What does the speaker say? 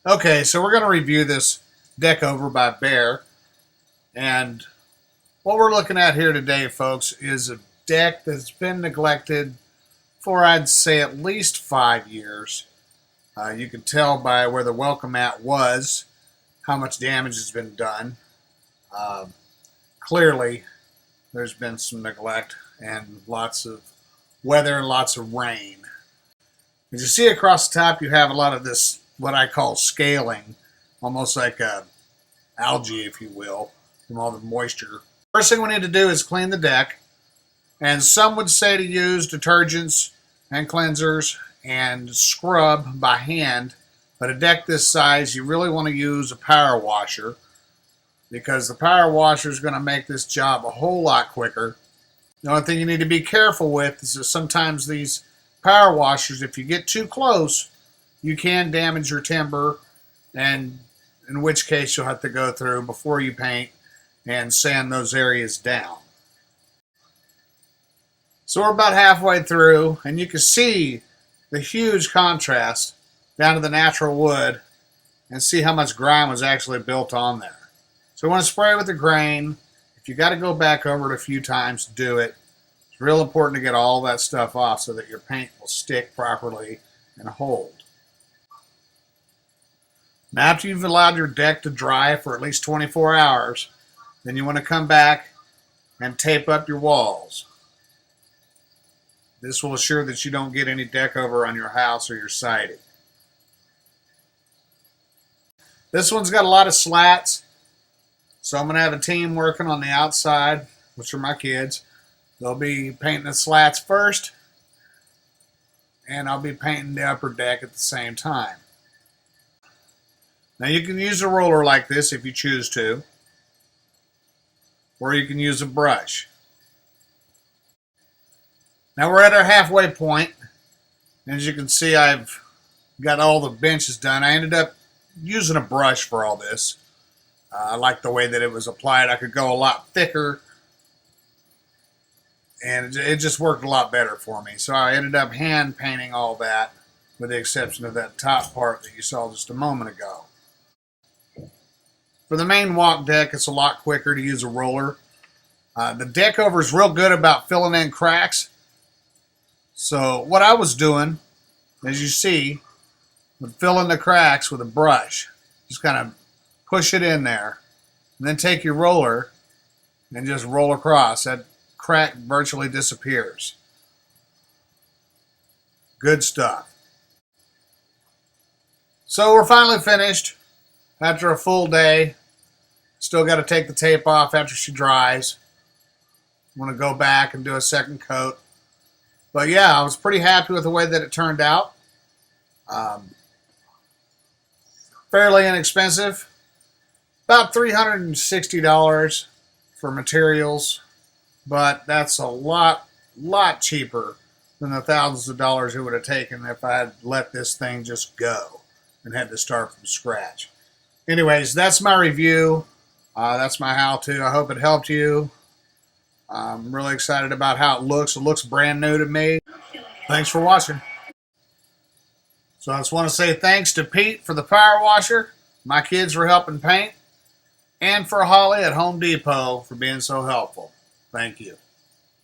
Okay, so we're going to review this deck over by Behr. And what we're looking at here today, folks, is a deck that's been neglected for, I'd say, at least 5 years. You can tell by where the welcome mat was how much damage has been done. Clearly, there's been some neglect and lots of weather and lots of rain. As you see across the top, you have a lot of this, what I call scaling, almost like algae, if you will, from all the moisture. First thing we need to do is clean the deck. And some would say to use detergents and cleansers and scrub by hand. But a deck this size, you really want to use a power washer, because the power washer is going to make this job a whole lot quicker. The only thing you need to be careful with is that sometimes these power washers, if you get too close, you can damage your timber, and in which case you'll have to go through before you paint and sand those areas down. So we're about halfway through, and you can see the huge contrast down to the natural wood and see how much grime was actually built on there. So we want to spray with the grain. If you got to go back over it a few times, do it. It's real important to get all that stuff off so that your paint will stick properly and hold. Now, after you've allowed your deck to dry for at least 24 hours, then you want to come back and tape up your walls. This will assure that you don't get any deck over on your house or your siding. This one's got a lot of slats, so I'm going to have a team working on the outside, which are my kids. They'll be painting the slats first, and I'll be painting the upper deck at the same time. Now, you can use a roller like this if you choose to, or you can use a brush. Now we're at our halfway point. As you can see, I've got all the benches done. I ended up using a brush for all this. I like the way that it was applied. I could go a lot thicker, and it just worked a lot better for me. So I ended up hand painting all that, with the exception of that top part that you saw just a moment ago. For the main walk deck, it's a lot quicker to use a roller. The deck over is real good about filling in cracks. So what I was doing, as you see, would fill in the cracks with a brush. Just kind of push it in there. And then take your roller and just roll across. That crack virtually disappears. Good stuff. So we're finally finished after a full day. Still got to take the tape off after she dries. Want to go back and do a second coat. But yeah, I was pretty happy with the way that it turned out. Fairly inexpensive. About $360 for materials. But that's a lot cheaper than the thousands of dollars it would have taken if I had let this thing just go and had to start from scratch. Anyways, that's my review. That's my how-to. I hope it helped you. I'm really excited about how it looks. It looks brand new to me. Thanks for watching. So I just want to say thanks to Pete for the power washer, my kids for helping paint, and for Holly at Home Depot for being so helpful. Thank you.